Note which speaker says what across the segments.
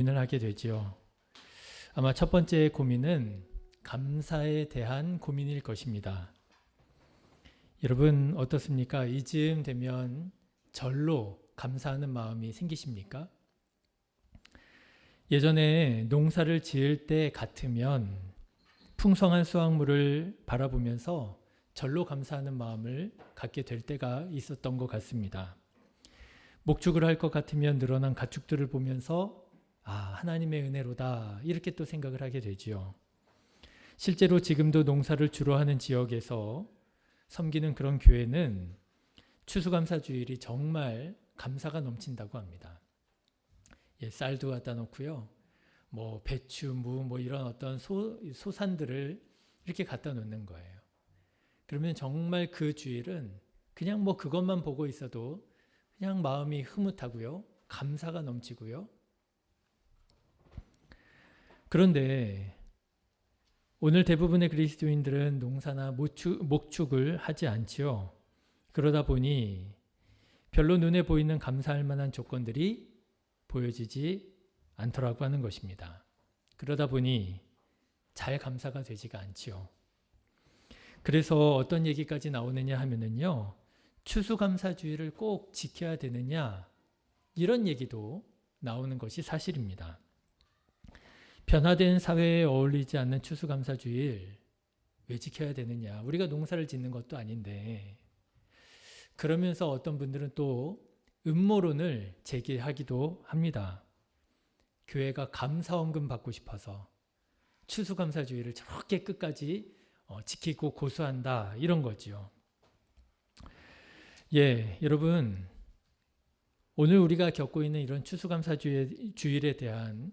Speaker 1: 고민을 하게 되지요. 아마 첫 번째 고민은 감사에 대한 고민일 것입니다. 여러분 어떻습니까? 이쯤 되면 절로 감사하는 마음이 생기십니까? 예전에 농사를 지을 때 같으면 풍성한 수확물을 바라보면서 절로 감사하는 마음을 갖게 될 때가 있었던 것 같습니다. 목축을 할 것 같으면 늘어난 가축들을 보면서 하나님의 은혜로다 이렇게 또 생각을 하게 되지요. 실제로 지금도 농사를 주로 하는 지역에서 섬기는 그런 교회는 추수감사주일이 정말 감사가 넘친다고 합니다. 쌀도 갖다 놓고요. 배추, 무 이런 어떤 소산들을 이렇게 갖다 놓는 거예요. 그러면 정말 그 주일은 그냥 그것만 보고 있어도 그냥 마음이 흐뭇하고요. 감사가 넘치고요. 그런데 오늘 대부분의 그리스도인들은 농사나 목축을 하지 않지요. 그러다 보니 별로 눈에 보이는 감사할 만한 조건들이 보여지지 않더라고 하는 것입니다. 그러다 보니 잘 감사가 되지가 않지요. 그래서 어떤 얘기까지 나오느냐 하면은요. 추수감사주의를 꼭 지켜야 되느냐 이런 얘기도 나오는 것이 사실입니다. 변화된 사회에 어울리지 않는 추수감사주일 왜 지켜야 되느냐? 우리가 농사를 짓는 것도 아닌데. 그러면서 어떤 분들은 또 음모론을 제기하기도 합니다. 교회가 감사원금 받고 싶어서 추수감사주일을 저렇게 끝까지 지키고 고수한다 이런 거지요. 여러분 오늘 우리가 겪고 있는 이런 추수감사주일에 대한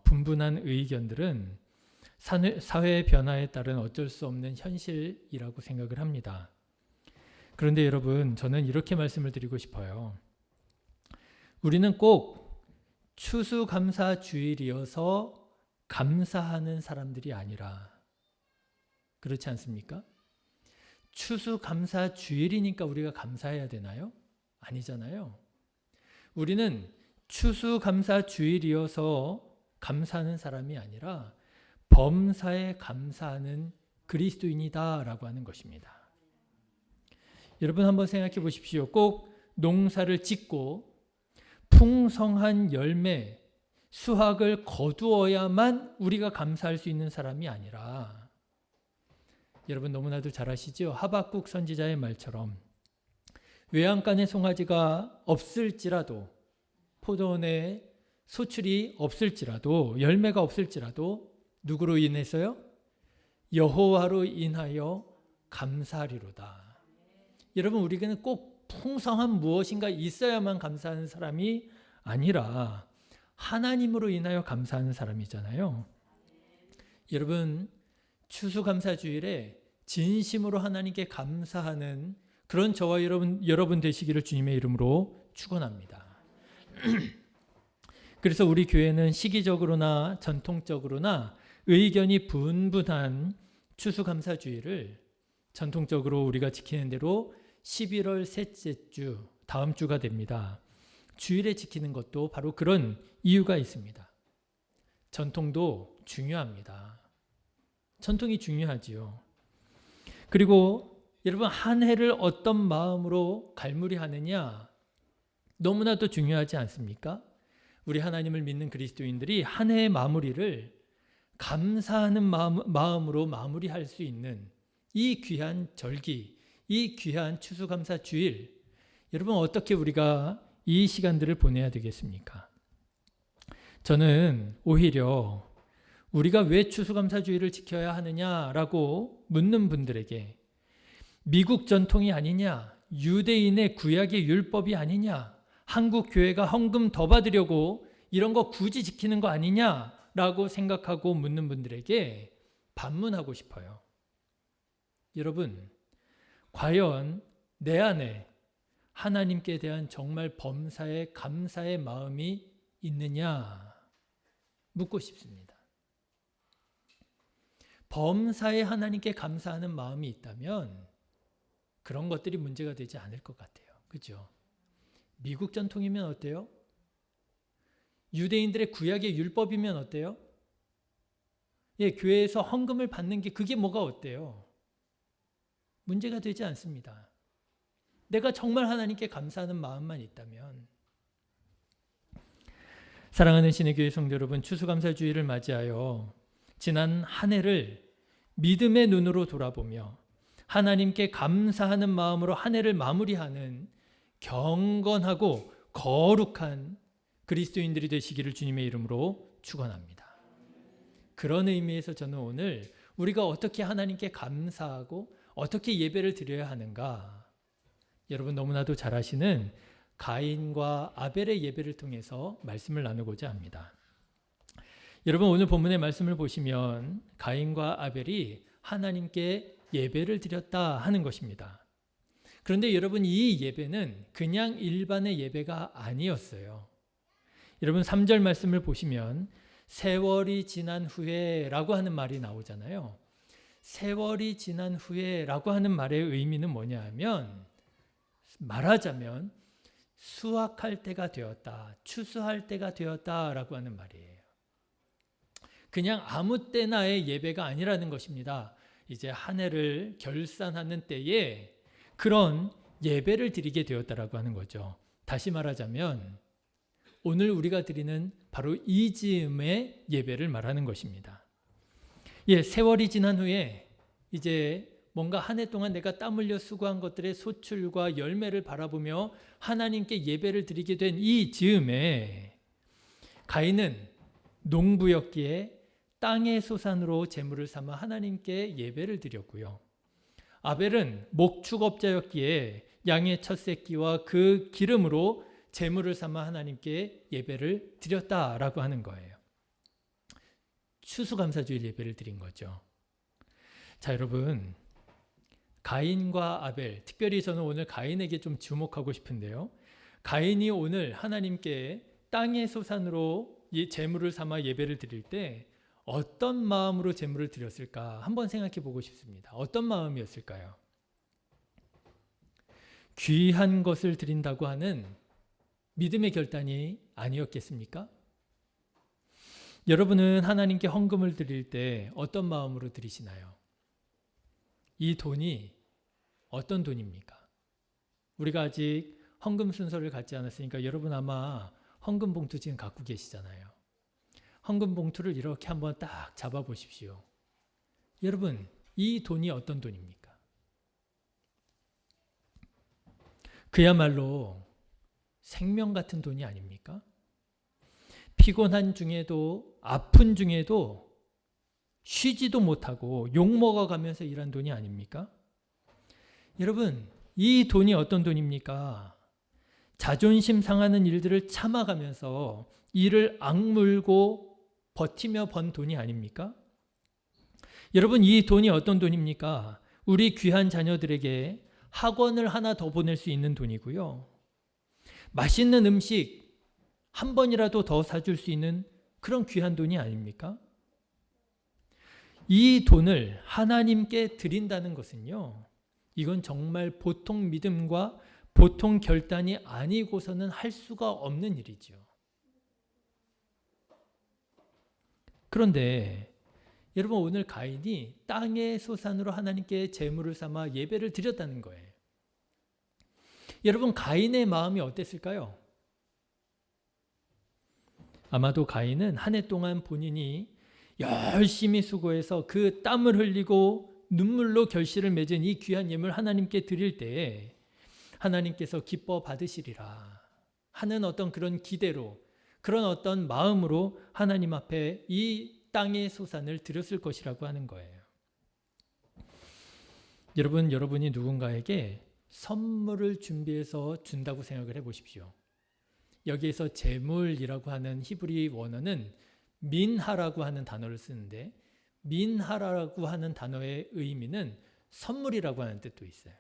Speaker 1: 분분한 의견들은 사회 변화에 따른 어쩔 수 없는 현실이라고 생각을 합니다. 그런데 여러분 저는 이렇게 말씀을 드리고 싶어요. 우리는 꼭 추수감사주일이어서 감사하는 사람들이 아니라 그렇지 않습니까? 추수감사주일이니까 우리가 감사해야 되나요? 아니잖아요. 우리는 추수감사주일이어서 감사하는 사람이 아니라 범사에 감사하는 그리스도인이다라고 하는 것입니다. 여러분 한번 생각해 보십시오. 꼭 농사를 짓고 풍성한 열매, 수확을 거두어야만 우리가 감사할 수 있는 사람이 아니라 여러분 너무나도 잘 아시죠? 하박국 선지자의 말처럼 외양간의 송아지가 없을지라도 포도원에 소출이 없을지라도 열매가 없을지라도 누구로 인해서요? 여호와로 인하여 감사하리로다. 여러분 우리는 꼭 풍성한 무엇인가 있어야만 감사하는 사람이 아니라 하나님으로 인하여 감사하는 사람이잖아요. 여러분 추수감사주일에 진심으로 하나님께 감사하는 그런 저와 여러분 되시기를 주님의 이름으로 축원합니다. 그래서 우리 교회는 시기적으로나 전통적으로나 의견이 분분한 추수감사주일을 전통적으로 우리가 지키는 대로 11월 셋째 주 다음 주가 됩니다. 주일에 지키는 것도 바로 그런 이유가 있습니다. 전통도 중요합니다. 전통이 중요하지요. 그리고 여러분 한 해를 어떤 마음으로 갈무리하느냐 너무나도 중요하지 않습니까? 우리 하나님을 믿는 그리스도인들이 한 해의 마무리를 감사하는 마음으로 마무리할 수 있는 이 귀한 절기, 이 귀한 추수감사주일 여러분 어떻게 우리가 이 시간들을 보내야 되겠습니까? 저는 오히려 우리가 왜 추수감사주일을 지켜야 하느냐라고 묻는 분들에게 미국 전통이 아니냐, 유대인의 구약의 율법이 아니냐, 한국 교회가 헌금 더 받으려고 이런 거 굳이 지키는 거 아니냐라고 생각하고 묻는 분들에게 반문하고 싶어요. 여러분, 과연 내 안에 하나님께 대한 정말 범사에 감사의 마음이 있느냐 묻고 싶습니다. 범사에 하나님께 감사하는 마음이 있다면 그런 것들이 문제가 되지 않을 것 같아요. 그렇죠? 미국 전통이면 어때요? 유대인들의 구약의 율법이면 어때요? 예, 교회에서 헌금을 받는 게 그게 뭐가 어때요? 문제가 되지 않습니다. 내가 정말 하나님께 감사하는 마음만 있다면. 사랑하는 신의 교회 성도 여러분, 추수감사주의를 맞이하여 지난 한 해를 믿음의 눈으로 돌아보며 하나님께 감사하는 마음으로 한 해를 마무리하는 경건하고 거룩한 그리스도인들이 되시기를 주님의 이름으로 축원합니다. 그런 의미에서 저는 오늘 우리가 어떻게 하나님께 감사하고 어떻게 예배를 드려야 하는가, 여러분 너무나도 잘 아시는 가인과 아벨의 예배를 통해서 말씀을 나누고자 합니다. 여러분 오늘 본문의 말씀을 보시면 가인과 아벨이 하나님께 예배를 드렸다 하는 것입니다. 그런데 여러분 이 예배는 그냥 일반의 예배가 아니었어요. 여러분 3절 말씀을 보시면 세월이 지난 후에 라고 하는 말이 나오잖아요. 세월이 지난 후에 라고 하는 말의 의미는 뭐냐 하면, 말하자면 수확할 때가 되었다, 추수할 때가 되었다 라고 하는 말이에요. 그냥 아무 때나의 예배가 아니라는 것입니다. 이제 한 해를 결산하는 때에 그런 예배를 드리게 되었다라고 하는 거죠. 다시 말하자면 오늘 우리가 드리는 바로 이 즈음의 예배를 말하는 것입니다. 예, 세월이 지난 후에 이제 뭔가 한 해 동안 내가 땀 흘려 수고한 것들의 소출과 열매를 바라보며 하나님께 예배를 드리게 된 이 즈음에 가인은 농부였기에 땅의 소산으로 제물을 삼아 하나님께 예배를 드렸고요. 아벨은 목축업자였기에 양의 첫 새끼와 그 기름으로 제물을 삼아 하나님께 예배를 드렸다라고 하는 거예요. 추수감사주일 예배를 드린 거죠. 자, 여러분, 가인과 아벨, 특별히 저는 오늘 가인에게 좀 주목하고 싶은데요. 가인이 오늘 하나님께 땅의 소산으로 제물을 삼아 예배를 드릴 때 어떤 마음으로 제물을 드렸을까 한번 생각해 보고 싶습니다. 어떤 마음이었을까요? 귀한 것을 드린다고 하는 믿음의 결단이 아니었겠습니까? 여러분은 하나님께 헌금을 드릴 때 어떤 마음으로 드리시나요? 이 돈이 어떤 돈입니까? 우리가 아직 헌금 순서를 갖지 않았으니까 여러분 아마 헌금 봉투 지금 갖고 계시잖아요. 헌금 봉투를 이렇게 한번 딱 잡아 보십시오. 여러분, 이 돈이 어떤 돈입니까? 그야말로 생명 같은 돈이 아닙니까? 피곤한 중에도 아픈 중에도 쉬지도 못하고 욕먹어 가면서 일한 돈이 아닙니까? 여러분, 이 돈이 어떤 돈입니까? 자존심 상하는 일들을 참아가면서 이를 악물고 버티며 번 돈이 아닙니까? 여러분, 이 돈이 어떤 돈입니까? 우리 귀한 자녀들에게 학원을 하나 더 보낼 수 있는 돈이고요. 맛있는 음식 한 번이라도 더 사줄 수 있는 그런 귀한 돈이 아닙니까? 이 돈을 하나님께 드린다는 것은요, 이건 정말 보통 믿음과 보통 결단이 아니고서는 할 수가 없는 일이죠. 그런데 여러분, 오늘 가인이 땅의 소산으로 하나님께 제물을 삼아 예배를 드렸다는 거예요. 여러분, 가인의 마음이 어땠을까요? 아마도 가인은 한 해 동안 본인이 열심히 수고해서 그 땀을 흘리고 눈물로 결실을 맺은 이 귀한 예물 하나님께 드릴 때에 하나님께서 기뻐 받으시리라 하는 어떤 그런 기대로, 그런 어떤 마음으로 하나님 앞에 이 땅의 소산을 드렸을 것이라고 하는 거예요. 여러분, 여러분이 누군가에게 선물을 준비해서 준다고 생각을 해보십시오. 여기에서 제물이라고 하는 히브리 원어는 민하라고 하는 단어를 쓰는데, 민하라고 하는 단어의 의미는 선물이라고 하는 뜻도 있어요.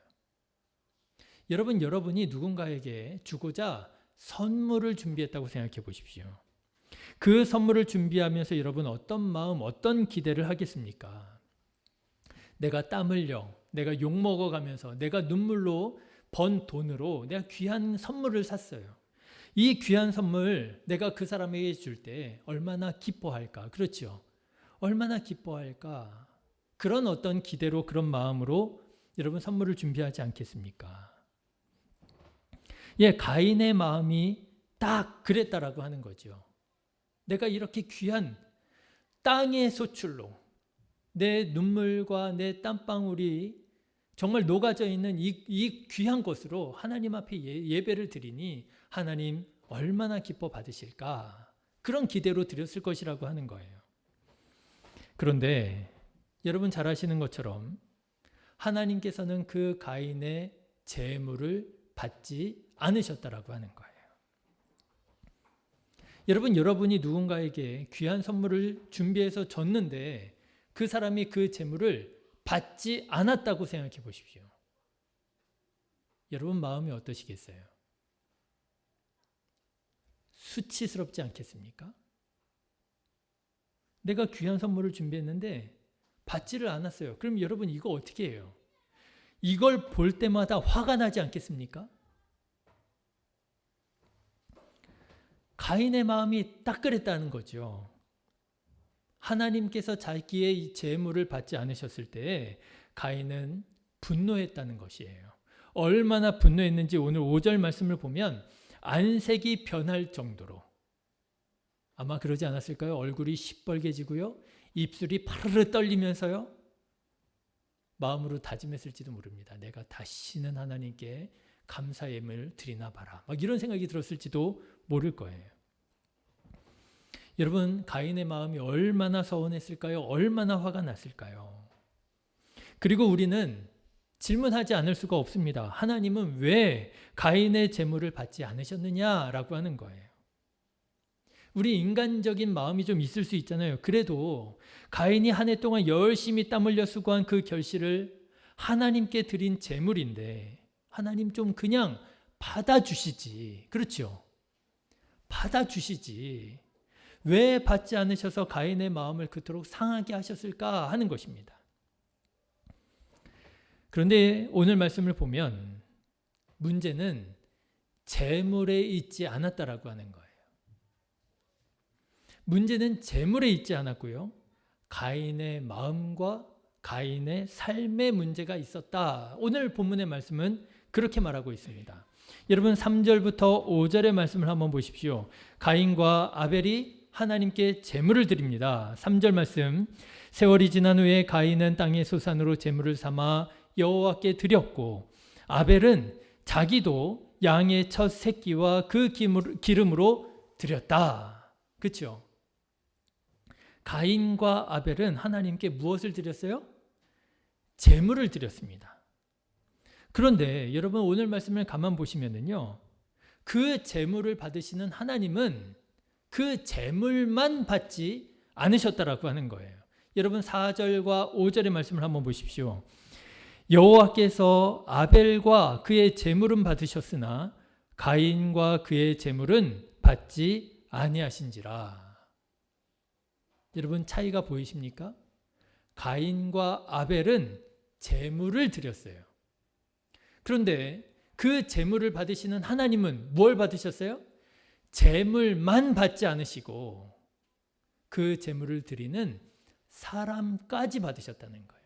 Speaker 1: 여러분, 여러분이 누군가에게 주고자 선물을 준비했다고 생각해 보십시오. 그 선물을 준비하면서 여러분 어떤 마음, 어떤 기대를 하겠습니까? 내가 땀 흘려, 내가 욕먹어 가면서 내가 눈물로 번 돈으로 내가 귀한 선물을 샀어요. 이 귀한 선물 내가 그 사람에게 줄 때 얼마나 기뻐할까? 그렇죠. 얼마나 기뻐할까? 그런 어떤 기대로 그런 마음으로 여러분 선물을 준비하지 않겠습니까? 예, 가인의 마음이 딱 그랬다라고 하는 거죠. 내가 이렇게 귀한 땅의 소출로 내 눈물과 내 땀방울이 정말 녹아져 있는 이 귀한 것으로 하나님 앞에 예배를 드리니 하나님 얼마나 기뻐 받으실까? 그런 기대로 드렸을 것이라고 하는 거예요. 그런데 여러분 잘 아시는 것처럼 하나님께서는 그 가인의 재물을 받지 않으셨다라고 하는 거예요. 여러분이 누군가에게 귀한 선물을 준비해서 줬는데 그 사람이 그 재물을 받지 않았다고 생각해 보십시오. 여러분 마음이 어떠시겠어요? 수치스럽지 않겠습니까? 내가 귀한 선물을 준비했는데 받지를 않았어요. 그럼 여러분 이거 어떻게 해요? 이걸 볼 때마다 화가 나지 않겠습니까? 가인의 마음이 딱 그랬다는 거죠. 하나님께서 자기의 재물을 받지 않으셨을 때 가인은 분노했다는 것이에요. 얼마나 분노했는지 오늘 5절 말씀을 보면 안색이 변할 정도로, 아마 그러지 않았을까요? 얼굴이 시뻘개지고요. 입술이 파르르 떨리면서요. 마음으로 다짐했을지도 모릅니다. 내가 다시는 하나님께 감사 예물 드리나 봐라. 막 이런 생각이 들었을지도 모를 거예요. 여러분, 가인의 마음이 얼마나 서운했을까요? 얼마나 화가 났을까요? 그리고 우리는 질문하지 않을 수가 없습니다. 하나님은 왜 가인의 재물을 받지 않으셨느냐라고 하는 거예요. 우리 인간적인 마음이 좀 있을 수 있잖아요. 그래도 가인이 한 해 동안 열심히 땀 흘려 수고한 그 결실을 하나님께 드린 재물인데 하나님 좀 그냥 받아주시지. 그렇죠? 받아주시지. 왜 받지 않으셔서 가인의 마음을 그토록 상하게 하셨을까 하는 것입니다. 그런데 오늘 말씀을 보면 문제는 재물에 있지 않았다라고 하는 거예요. 문제는 재물에 있지 않았고요. 가인의 마음과 가인의 삶의 문제가 있었다. 오늘 본문의 말씀은 그렇게 말하고 있습니다. 여러분 3절부터 5절의 말씀을 한번 보십시오. 가인과 아벨이 하나님께 제물을 드립니다. 3절 말씀, 세월이 지난 후에 가인은 땅의 소산으로 제물을 삼아 여호와께 드렸고 아벨은 자기도 양의 첫 새끼와 그 기름으로 드렸다. 그렇죠? 가인과 아벨은 하나님께 무엇을 드렸어요? 제물을 드렸습니다. 그런데 여러분 오늘 말씀을 가만 보시면은요, 그 제물을 받으시는 하나님은 그 제물만 받지 않으셨다라고 하는 거예요. 여러분 4절과 5절의 말씀을 한번 보십시오. 여호와께서 아벨과 그의 제물은 받으셨으나 가인과 그의 제물은 받지 아니하신지라. 여러분 차이가 보이십니까? 가인과 아벨은 제물을 드렸어요. 그런데 그 제물을 받으시는 하나님은 뭘 받으셨어요? 제물만 받지 않으시고 그 제물을 드리는 사람까지 받으셨다는 거예요.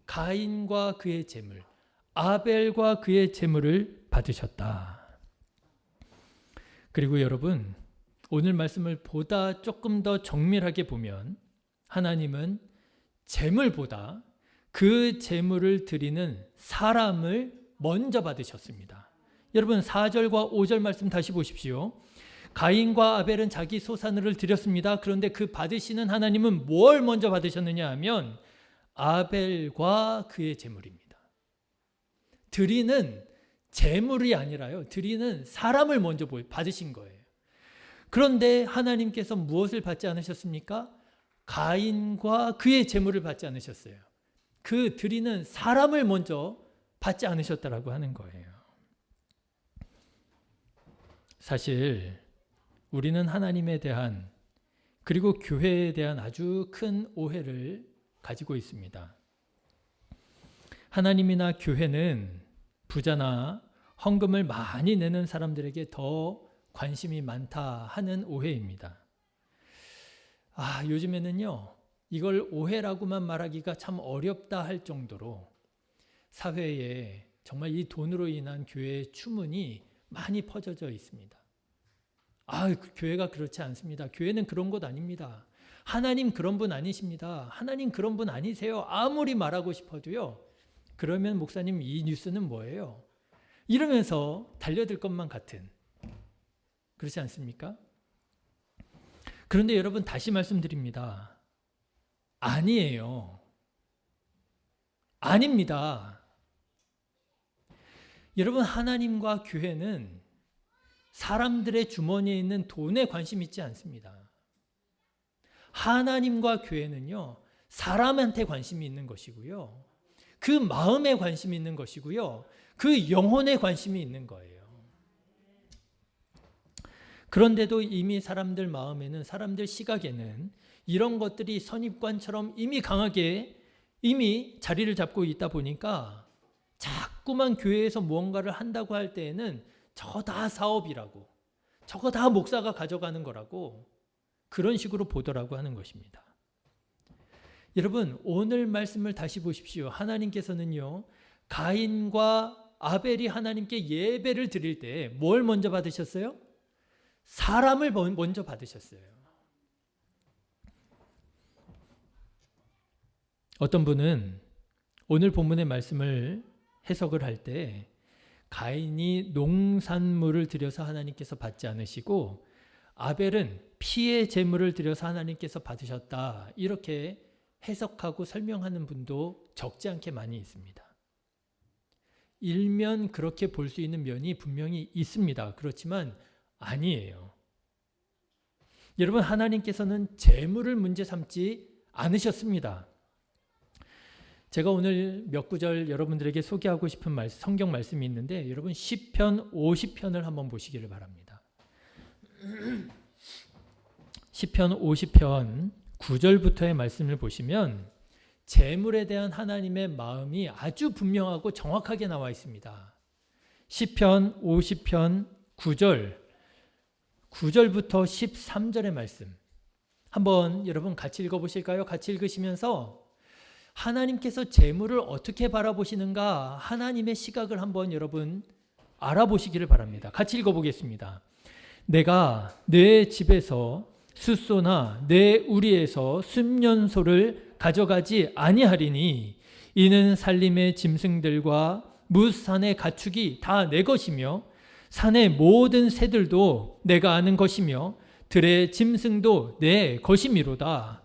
Speaker 1: 가인과 그의 제물, 아벨과 그의 제물을 받으셨다. 그리고 여러분 오늘 말씀을 보다 조금 더 정밀하게 보면 하나님은 제물보다 그 제물을 드리는 사람을 먼저 받으셨습니다. 여러분 4절과 5절 말씀 다시 보십시오. 가인과 아벨은 자기 소산을 드렸습니다. 그런데 그 받으시는 하나님은 뭘 먼저 받으셨느냐 하면 아벨과 그의 제물입니다. 드리는 제물이 아니라요. 드리는 사람을 먼저 받으신 거예요. 그런데 하나님께서 무엇을 받지 않으셨습니까? 가인과 그의 제물을 받지 않으셨어요. 그 드리는 사람을 먼저 받지 않으셨다라고 하는 거예요. 사실 우리는 하나님에 대한 그리고 교회에 대한 아주 큰 오해를 가지고 있습니다. 하나님이나 교회는 부자나 헌금을 많이 내는 사람들에게 더 관심이 많다 하는 오해입니다. 요즘에는요, 이걸 오해라고만 말하기가 참 어렵다 할 정도로 사회에 정말 이 돈으로 인한 교회의 추문이 많이 퍼져져 있습니다. 교회가 그렇지 않습니다. 교회는 그런 곳 아닙니다. 하나님 그런 분 아니십니다. 하나님 그런 분 아니세요. 아무리 말하고 싶어도요. 그러면 목사님 이 뉴스는 뭐예요? 이러면서 달려들 것만 같은, 그렇지 않습니까? 그런데 여러분, 다시 말씀드립니다. 아니에요. 아닙니다. 여러분, 하나님과 교회는 사람들의 주머니에 있는 돈에 관심 있지 않습니다. 하나님과 교회는요, 사람한테 관심이 있는 것이고요. 그 마음에 관심이 있는 것이고요. 그 영혼에 관심이 있는 거예요. 그런데도 이미 사람들 마음에는, 사람들 시각에는 이런 것들이 선입관처럼 이미 강하게 자리를 잡고 있다 보니까 자꾸만 교회에서 무언가를 한다고 할 때에는 저거 다 사업이라고, 저거 다 목사가 가져가는 거라고, 그런 식으로 보더라고 하는 것입니다. 여러분, 오늘 말씀을 다시 보십시오. 하나님께서는요, 가인과 아벨이 하나님께 예배를 드릴 때 뭘 먼저 받으셨어요? 사람을 먼저 받으셨어요. 어떤 분은 오늘 본문의 말씀을 해석을 할 때 가인이 농산물을 들여서 하나님께서 받지 않으시고 아벨은 피의 제물을 들여서 하나님께서 받으셨다, 이렇게 해석하고 설명하는 분도 적지 않게 많이 있습니다. 일면 그렇게 볼 수 있는 면이 분명히 있습니다. 그렇지만 아니에요. 여러분, 하나님께서는 제물을 문제 삼지 않으셨습니다. 제가 오늘 몇 구절 여러분들에게 소개하고 싶은 성경 말씀이 있는데, 여러분 시편 50편을 한번 보시기를 바랍니다. 시편 50편 9절부터의 말씀을 보시면 제물에 대한 하나님의 마음이 아주 분명하고 정확하게 나와 있습니다. 시편 50편 9절부터 13절의 말씀 한번 여러분 같이 읽어보실까요? 같이 읽으시면서 하나님께서 제물을 어떻게 바라보시는가, 하나님의 시각을 한번 여러분 알아보시기를 바랍니다. 같이 읽어보겠습니다. 내가 내 집에서 숫소나 내 우리에서 순년소를 가져가지 아니하리니 이는 산림의 짐승들과 뭇산의 가축이 다 내 것이며 산의 모든 새들도 내가 아는 것이며 들의 짐승도 내 것이미로다.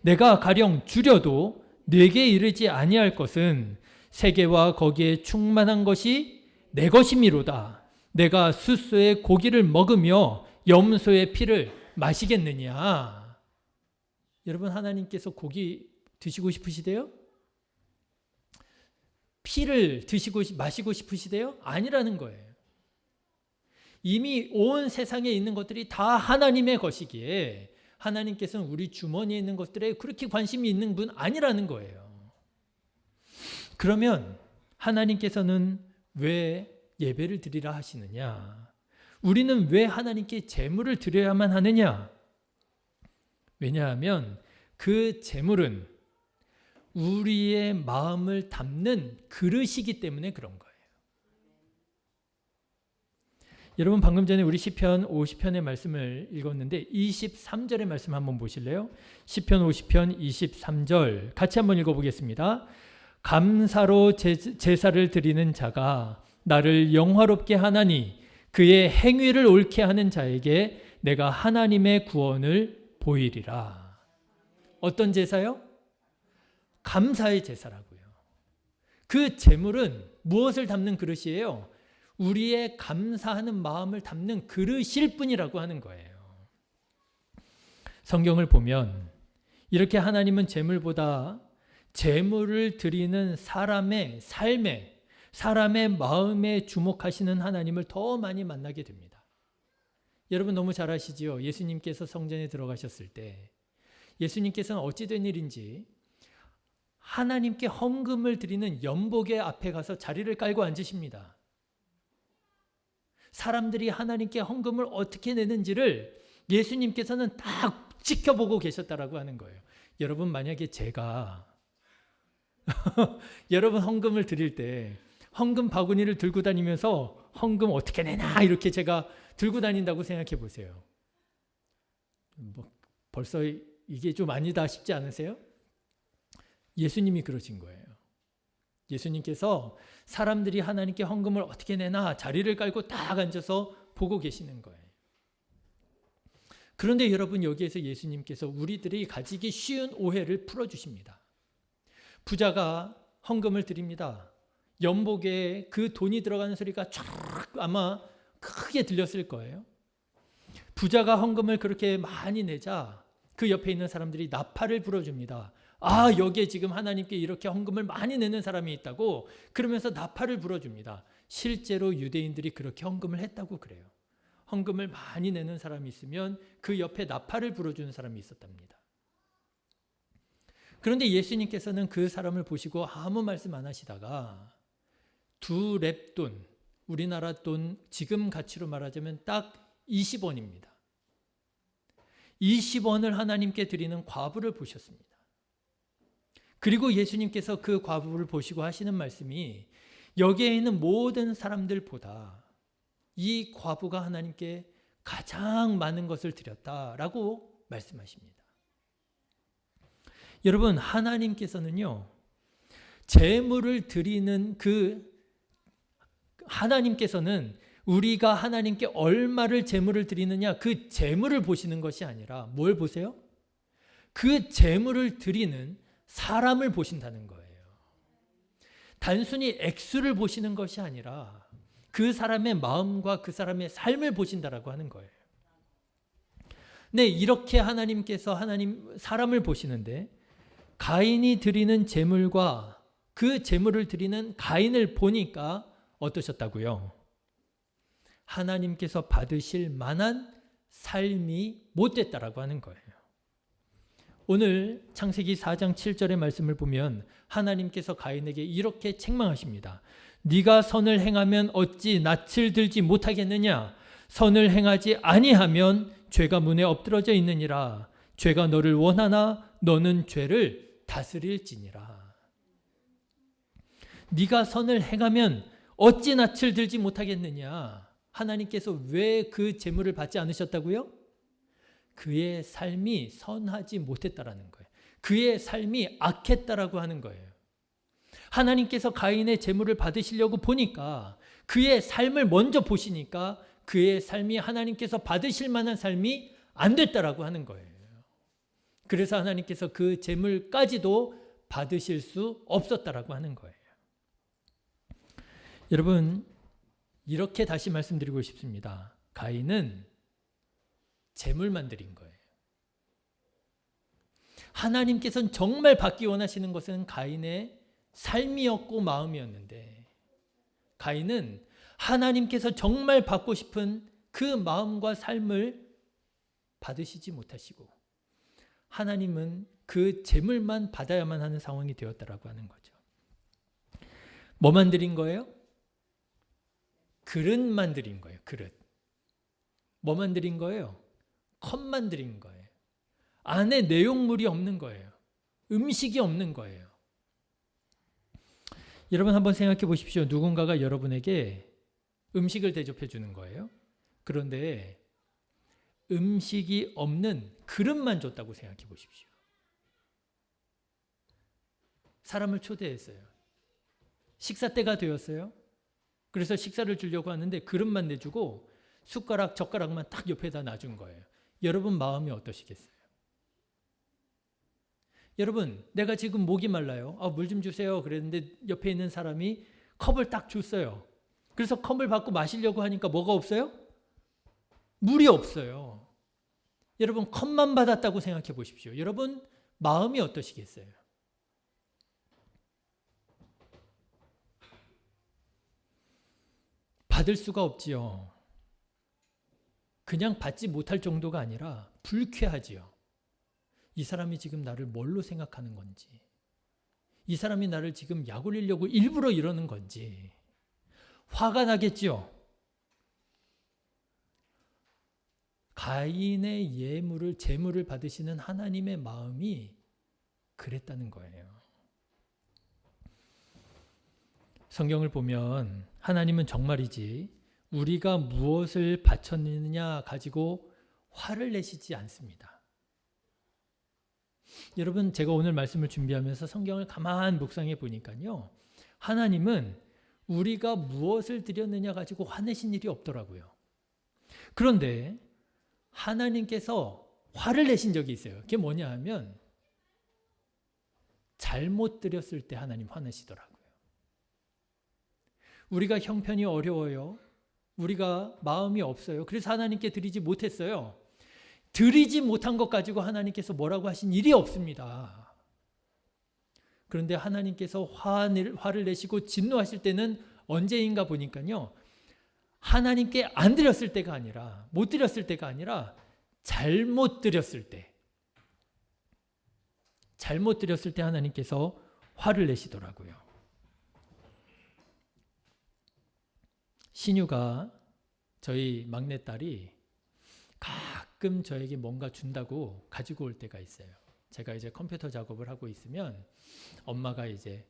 Speaker 1: 내가 가령 줄여도 내게 이르지 아니할 것은 세계와 거기에 충만한 것이 내 것이미로다. 내가 숫소의 고기를 먹으며 염소의 피를 마시겠느냐. 여러분, 하나님께서 고기 드시고 싶으시대요? 피를 마시고 싶으시대요? 아니라는 거예요. 이미 온 세상에 있는 것들이 다 하나님의 것이기에 하나님께서는 우리 주머니에 있는 것들에 그렇게 관심이 있는 분 아니라는 거예요. 그러면 하나님께서는 왜 예배를 드리라 하시느냐? 우리는 왜 하나님께 제물을 드려야만 하느냐? 왜냐하면 그 제물은 우리의 마음을 담는 그릇이기 때문에 그런 거예요. 여러분, 방금 전에 우리 시편 50편의 말씀을 읽었는데 23절의 말씀 한번 보실래요? 시편 50편 23절 같이 한번 읽어보겠습니다. 감사로 제사를 드리는 자가 나를 영화롭게 하나니 그의 행위를 옳게 하는 자에게 내가 하나님의 구원을 보이리라. 어떤 제사요? 감사의 제사라고요. 그 제물은 무엇을 담는 그릇이에요? 우리의 감사하는 마음을 담는 그릇일 뿐이라고 하는 거예요. 성경을 보면 이렇게 하나님은 제물보다 제물을 드리는 사람의 삶에, 사람의 마음에 주목하시는 하나님을 더 많이 만나게 됩니다. 여러분 너무 잘 아시지요? 예수님께서 성전에 들어가셨을 때 예수님께서는 어찌 된 일인지 하나님께 헌금을 드리는 연복의 앞에 가서 자리를 깔고 앉으십니다. 사람들이 하나님께 헌금을 어떻게 내는지를 예수님께서는 딱 지켜보고 계셨다라고 하는 거예요. 여러분, 만약에 제가 여러분 헌금을 드릴 때 헌금 바구니를 들고 다니면서 헌금 어떻게 내나 이렇게 제가 들고 다닌다고 생각해 보세요. 벌써 이게 좀 아니다 싶지 않으세요? 예수님이 그러신 거예요. 예수님께서 사람들이 하나님께 헌금을 어떻게 내나 자리를 깔고 딱 앉아서 보고 계시는 거예요. 그런데 여러분, 여기에서 예수님께서 우리들이 가지기 쉬운 오해를 풀어주십니다. 부자가 헌금을 드립니다. 연복에 그 돈이 들어가는 소리가 쫙 아마 크게 들렸을 거예요. 부자가 헌금을 그렇게 많이 내자 그 옆에 있는 사람들이 나팔을 불어줍니다. 아, 여기에 지금 하나님께 이렇게 헌금을 많이 내는 사람이 있다고 그러면서 나팔을 불어줍니다. 실제로 유대인들이 그렇게 헌금을 했다고 그래요. 헌금을 많이 내는 사람이 있으면 그 옆에 나팔을 불어주는 사람이 있었답니다. 그런데 예수님께서는 그 사람을 보시고 아무 말씀 안 하시다가 2렙돈, 우리나라 돈 지금 가치로 말하자면 딱 20원입니다. 20원을 하나님께 드리는 과부를 보셨습니다. 그리고 예수님께서 그 과부를 보시고 하시는 말씀이 여기에 있는 모든 사람들보다 이 과부가 하나님께 가장 많은 것을 드렸다라고 말씀하십니다. 여러분, 하나님께서는요, 제물을 드리는 하나님께서는 우리가 하나님께 얼마를 제물을 드리느냐 그 제물을 보시는 것이 아니라 뭘 보세요? 그 제물을 드리는 사람을 보신다는 거예요. 단순히 액수를 보시는 것이 아니라 그 사람의 마음과 그 사람의 삶을 보신다라고 하는 거예요. 네, 이렇게 하나님께서 사람을 보시는데 가인이 드리는 제물과 그 제물을 드리는 가인을 보니까 어떠셨다고요? 하나님께서 받으실 만한 삶이 못 됐다라고 하는 거예요. 오늘 창세기 4장 7절의 말씀을 보면 하나님께서 가인에게 이렇게 책망하십니다. 네가 선을 행하면 어찌 낯을 들지 못하겠느냐? 선을 행하지 아니하면 죄가 문에 엎드러져 있느니라. 죄가 너를 원하나 너는 죄를 다스릴지니라. 네가 선을 행하면 어찌 낯을 들지 못하겠느냐? 하나님께서 왜 그 제물을 받지 않으셨다고요? 그의 삶이 선하지 못했다라는 거예요. 그의 삶이 악했다라고 하는 거예요. 하나님께서 가인의 제물을 받으시려고 보니까 그의 삶을 먼저 보시니까 그의 삶이 하나님께서 받으실 만한 삶이 안 됐다라고 하는 거예요. 그래서 하나님께서 그 제물까지도 받으실 수 없었다라고 하는 거예요. 여러분, 이렇게 다시 말씀드리고 싶습니다. 가인은 제물만 드린 거예요. 하나님께서는 정말 받기 원하시는 것은 가인의 삶이었고 마음이었는데 가인은 하나님께서 정말 받고 싶은 그 마음과 삶을 받으시지 못하시고 하나님은 그 제물만 받아야만 하는 상황이 되었다라고 하는 거죠. 뭐만 드린 거예요? 그릇만 드린 거예요. 그릇. 뭐만 드린 거예요? 컵만 드린 거예요. 안에 내용물이 없는 거예요. 음식이 없는 거예요. 여러분 한번 생각해 보십시오. 누군가가 여러분에게 음식을 대접해 주는 거예요. 그런데 음식이 없는 그릇만 줬다고 생각해 보십시오. 사람을 초대했어요. 식사 때가 되었어요. 그래서 식사를 주려고 하는데 그릇만 내주고 숟가락, 젓가락만 딱 옆에다 놔준 거예요. 여러분 마음이 어떠시겠어요? 여러분, 내가 지금 목이 말라요. 물 좀 주세요. 그랬는데 옆에 있는 사람이 컵을 딱 줬어요. 그래서 컵을 받고 마시려고 하니까 뭐가 없어요? 물이 없어요. 여러분, 컵만 받았다고 생각해 보십시오. 여러분, 마음이 어떠시겠어요? 받을 수가 없지요. 그냥 받지 못할 정도가 아니라 불쾌하지요. 이 사람이 지금 나를 뭘로 생각하는 건지, 이 사람이 나를 지금 약 올리려고 일부러 이러는 건지 화가 나겠지요. 가인의 제물을 받으시는 하나님의 마음이 그랬다는 거예요. 성경을 보면 하나님은 정말이지 우리가 무엇을 바쳤느냐 가지고 화를 내시지 않습니다. 여러분, 제가 오늘 말씀을 준비하면서 성경을 가만 묵상해 보니까요, 하나님은 우리가 무엇을 드렸느냐 가지고 화내신 일이 없더라고요. 그런데 하나님께서 화를 내신 적이 있어요. 그게 뭐냐 하면 잘못 드렸을 때 하나님 화내시더라고요. 우리가 형편이 어려워요. 우리가 마음이 없어요. 그래서 하나님께 드리지 못했어요. 드리지 못한 것 가지고 하나님께서 뭐라고 하신 일이 없습니다. 그런데 하나님께서 화를 내시고 진노하실 때는 언제인가 보니까요, 하나님께 안 드렸을 때가 아니라, 못 드렸을 때가 아니라 잘못 드렸을 때, 잘못 드렸을 때 하나님께서 화를 내시더라고요. 신유가, 저희 막내딸이 가끔 저에게 뭔가 준다고 가지고 올 때가 있어요. 제가 이제 컴퓨터 작업을 하고 있으면 엄마가 이제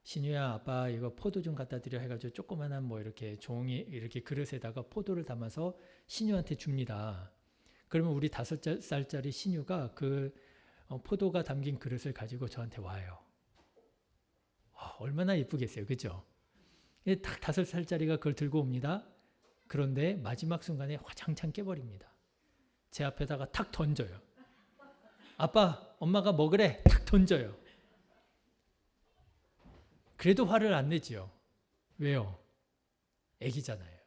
Speaker 1: 신유야, 아빠 이거 포도 좀 갖다 드려 해가지고 조그만한 뭐 이렇게 종이 이렇게 그릇에다가 포도를 담아서 신유한테 줍니다. 그러면 우리 5살짜리 신유가 그 포도가 담긴 그릇을 가지고 저한테 와요. 얼마나 예쁘겠어요, 그죠? 딱 5살짜리가 그걸 들고 옵니다. 그런데 마지막 순간에 화장창 깨버립니다. 제 앞에다가 탁 던져요. 아빠, 엄마가 먹으래. 탁 던져요. 그래도 화를 안 내지요. 왜요? 애기잖아요.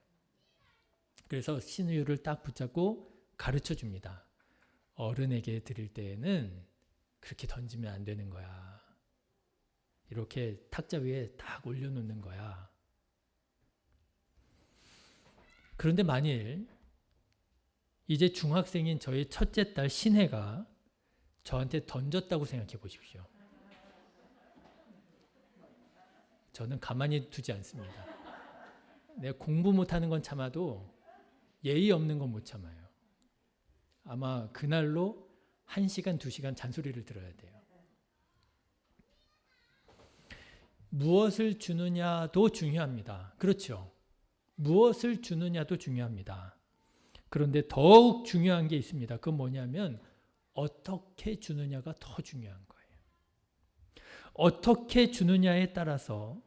Speaker 1: 그래서 신우유를 딱 붙잡고 가르쳐 줍니다. 어른에게 드릴 때에는 그렇게 던지면 안 되는 거야. 이렇게 탁자 위에 딱 올려놓는 거야. 그런데 만일 이제 중학생인 저희 첫째 딸 신혜가 저한테 던졌다고 생각해 보십시오. 저는 가만히 두지 않습니다. 내가 공부 못하는 건 참아도 예의 없는 건 못 참아요. 아마 그날로 1시간, 2시간 잔소리를 들어야 돼요. 무엇을 주느냐도 중요합니다. 그렇죠. 무엇을 주느냐도 중요합니다. 그런데 더욱 중요한 게 있습니다. 그건 뭐냐면 어떻게 주느냐가 더 중요한 거예요. 어떻게 주느냐에 따라서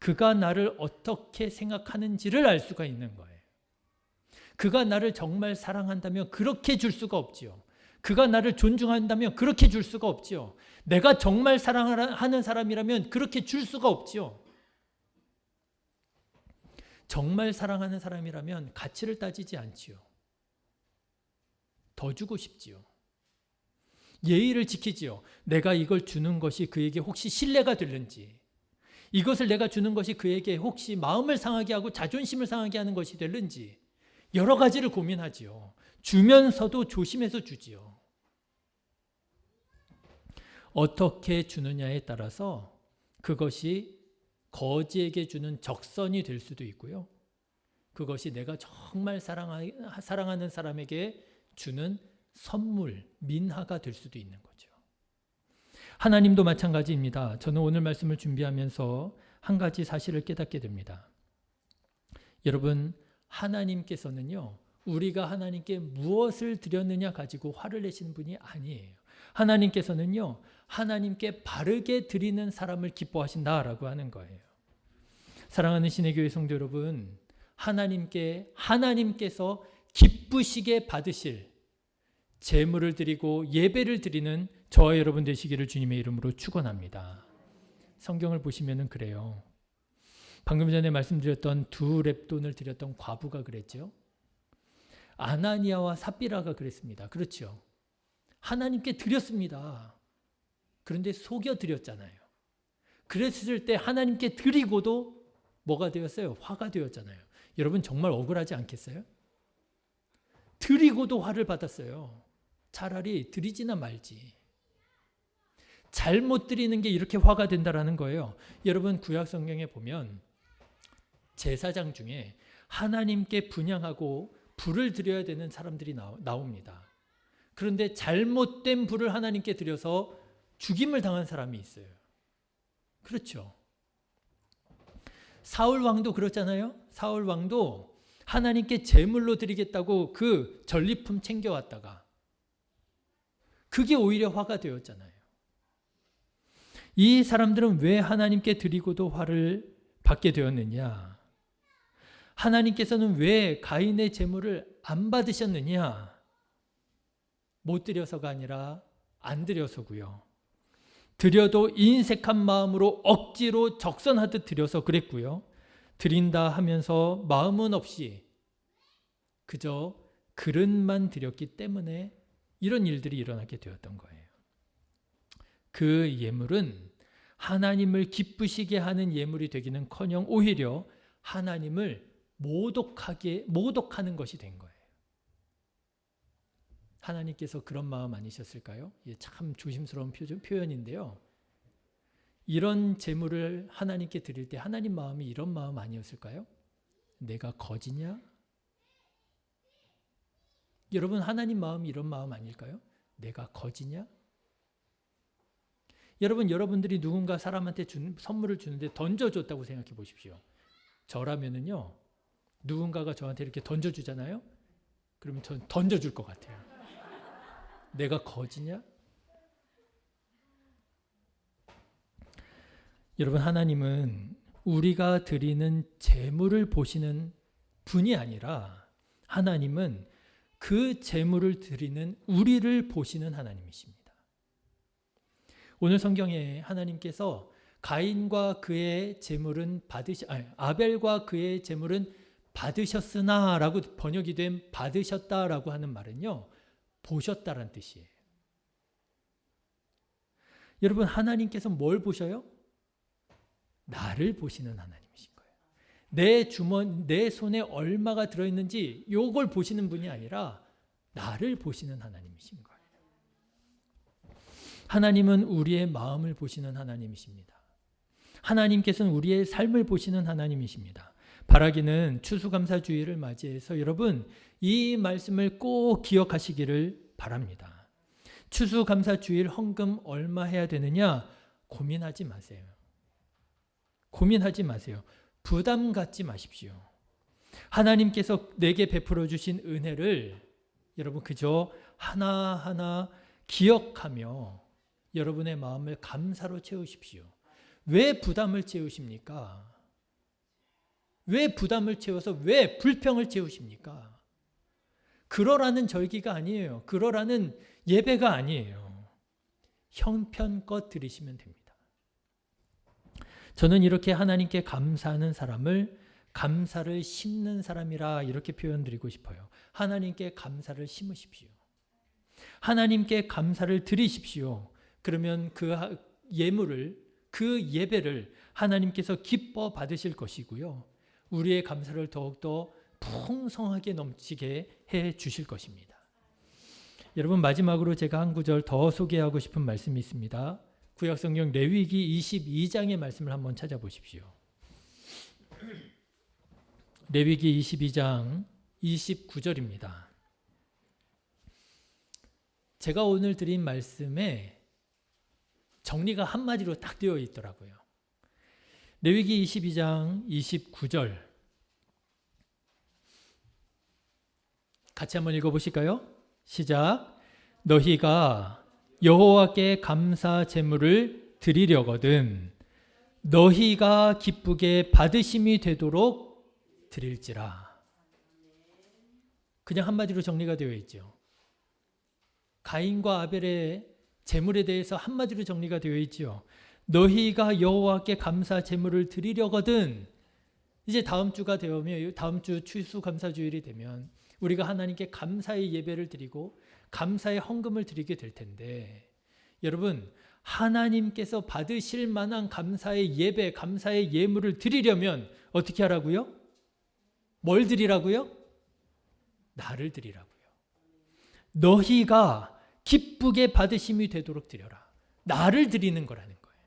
Speaker 1: 그가 나를 어떻게 생각하는지를 알 수가 있는 거예요. 그가 나를 정말 사랑한다면 그렇게 줄 수가 없지요. 그가 나를 존중한다면 그렇게 줄 수가 없지요. 내가 정말 사랑하는 사람이라면 그렇게 줄 수가 없지요. 정말 사랑하는 사람이라면 가치를 따지지 않지요. 더 주고 싶지요. 예의를 지키지요. 내가 이걸 주는 것이 그에게 혹시 신뢰가 되는지, 이것을 내가 주는 것이 그에게 혹시 마음을 상하게 하고 자존심을 상하게 하는 것이 되는지 여러 가지를 고민하지요. 주면서도 조심해서 주지요. 어떻게 주느냐에 따라서 그것이 거지에게 주는 적선이 될 수도 있고요. 그것이 내가 정말 사랑하는 사람에게 주는 선물, 민화가 될 수도 있는 거죠. 하나님도 마찬가지입니다. 저는 오늘 말씀을 준비하면서 한 가지 사실을 깨닫게 됩니다. 여러분, 하나님께서는요, 우리가 하나님께 무엇을 드렸느냐 가지고 화를 내시는 분이 아니에요. 하나님께서는요, 하나님께 바르게 드리는 사람을 기뻐하신다라고 하는 거예요. 사랑하는 신의교회 성도 여러분, 하나님께서 기쁘시게 받으실 제물을 드리고 예배를 드리는 저와 여러분 되시기를 주님의 이름으로 축원합니다. 성경을 보시면은 그래요. 방금 전에 말씀드렸던 2렙돈을 드렸던 과부가 그랬죠. 아나니아와 삽비라가 그랬습니다. 그렇죠. 하나님께 드렸습니다. 그런데 속여 드렸잖아요. 그랬을 때 하나님께 드리고도 뭐가 되었어요? 화가 되었잖아요. 여러분 정말 억울하지 않겠어요? 드리고도 화를 받았어요. 차라리 드리지나 말지. 잘못 드리는 게 이렇게 화가 된다라는 거예요. 여러분 구약 성경에 보면 제사장 중에 하나님께 분향하고 불을 드려야 되는 사람들이 나옵니다. 그런데 잘못된 불을 하나님께 드려서 죽임을 당한 사람이 있어요. 그렇죠. 사울 왕도 그렇잖아요. 사울 왕도 하나님께 제물로 드리겠다고 그 전리품 챙겨왔다가 그게 오히려 화가 되었잖아요. 이 사람들은 왜 하나님께 드리고도 화를 받게 되었느냐? 하나님께서는 왜 가인의 제물을 안 받으셨느냐? 못 드려서가 아니라 안 드려서고요. 드려도 인색한 마음으로 억지로 적선하듯 드려서 그랬고요. 드린다 하면서 마음은 없이 그저 그릇만 드렸기 때문에 이런 일들이 일어나게 되었던 거예요. 그 예물은 하나님을 기쁘시게 하는 예물이 되기는커녕 오히려 하나님을 모독하는 것이 된 거예요. 하나님께서 그런 마음 아니셨을까요? 참 조심스러운 표현인데요. 이런 제물을 하나님께 드릴 때 하나님 마음이 이런 마음 아니었을까요? 내가 거지냐? 여러분, 하나님 마음이 이런 마음 아닐까요? 내가 거지냐? 여러분들이 누군가 사람한테 선물을 주는데 던져줬다고 생각해 보십시오. 저라면은요, 누군가가 저한테 이렇게 던져주잖아요? 그러면 전 던져줄 것 같아요. 내가 거지냐? 여러분, 하나님은 우리가 드리는 제물을 보시는 분이 아니라 하나님은 그 제물을 드리는 우리를 보시는 하나님이십니다. 오늘 성경에 하나님께서 가인과 그의 제물은 아벨과 그의 제물은 받으셨으나라고 번역이 된 받으셨다라고 하는 말은요, 보셨다라는 뜻이에요. 여러분, 하나님께서 뭘 보셔요? 나를 보시는 하나님이신 거예요. 내 손에 얼마가 들어있는지 요걸 보시는 분이 아니라 나를 보시는 하나님이신 거예요. 하나님은 우리의 마음을 보시는 하나님이십니다. 하나님께서는 우리의 삶을 보시는 하나님이십니다. 바라기는 추수감사주의를 맞이해서 여러분 이 말씀을 꼭 기억하시기를 바랍니다. 추수감사주일 헌금 얼마 해야 되느냐? 고민하지 마세요. 고민하지 마세요. 부담 갖지 마십시오. 하나님께서 내게 베풀어 주신 은혜를 여러분 그저 하나하나 기억하며 여러분의 마음을 감사로 채우십시오. 왜 부담을 채우십니까? 왜 부담을 채워서 왜 불평을 채우십니까? 그러라는 절기가 아니에요. 그러라는 예배가 아니에요. 형편껏 드리시면 됩니다. 저는 이렇게 하나님께 감사하는 사람을 감사를 심는 사람이라 이렇게 표현드리고 싶어요. 하나님께 감사를 심으십시오. 하나님께 감사를 드리십시오. 그러면 그 예물을, 그 예배를 하나님께서 기뻐 받으실 것이고요. 우리의 감사를 더욱더 풍성하게 넘치게 해 주실 것입니다. 여러분, 마지막으로 제가 한 구절 더 소개하고 싶은 말씀이 있습니다. 구약성경 레위기 22장의 말씀을 한번 찾아보십시오. 레위기 22장 29절입니다. 제가 오늘 드린 말씀에 정리가 한마디로 딱 되어 있더라고요. 레위기 22장 29절 같이 한번 읽어보실까요? 시작. 너희가 여호와께 감사 제물을 드리려거든 너희가 기쁘게 받으심이 되도록 드릴지라. 그냥 한마디로 정리가 되어 있죠. 가인과 아벨의 제물에 대해서 한마디로 정리가 되어 있죠. 너희가 여호와께 감사 제물을 드리려거든. 이제 다음 주가 되면 다음 주 추수감사주일이 되면 우리가 하나님께 감사의 예배를 드리고 감사의 헌금을 드리게 될 텐데 여러분 하나님께서 받으실 만한 감사의 예배, 감사의 예물을 드리려면 어떻게 하라고요? 뭘 드리라고요? 나를 드리라고요. 너희가 기쁘게 받으심이 되도록 드려라. 나를 드리는 거라는 거예요.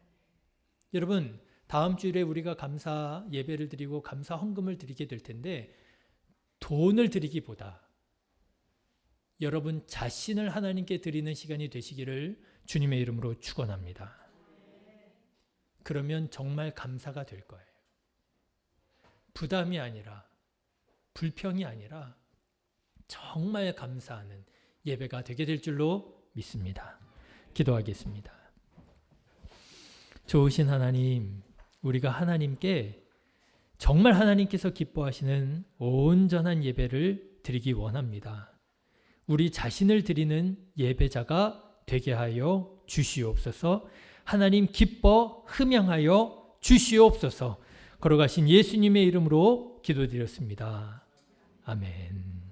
Speaker 1: 여러분 다음 주일에 우리가 감사 예배를 드리고 감사 헌금을 드리게 될 텐데 돈을 드리기보다 여러분 자신을 하나님께 드리는 시간이 되시기를 주님의 이름으로 축원합니다. 그러면 정말 감사가 될 거예요. 부담이 아니라 불평이 아니라 정말 감사하는 예배가 되게 될 줄로 믿습니다. 기도하겠습니다. 좋으신 하나님, 우리가 하나님께 정말 하나님께서 기뻐하시는 온전한 예배를 드리기 원합니다. 우리 자신을 드리는 예배자가 되게 하여 주시옵소서. 하나님 기뻐 흠양하여 주시옵소서. 걸어가신 예수님의 이름으로 기도드렸습니다. 아멘.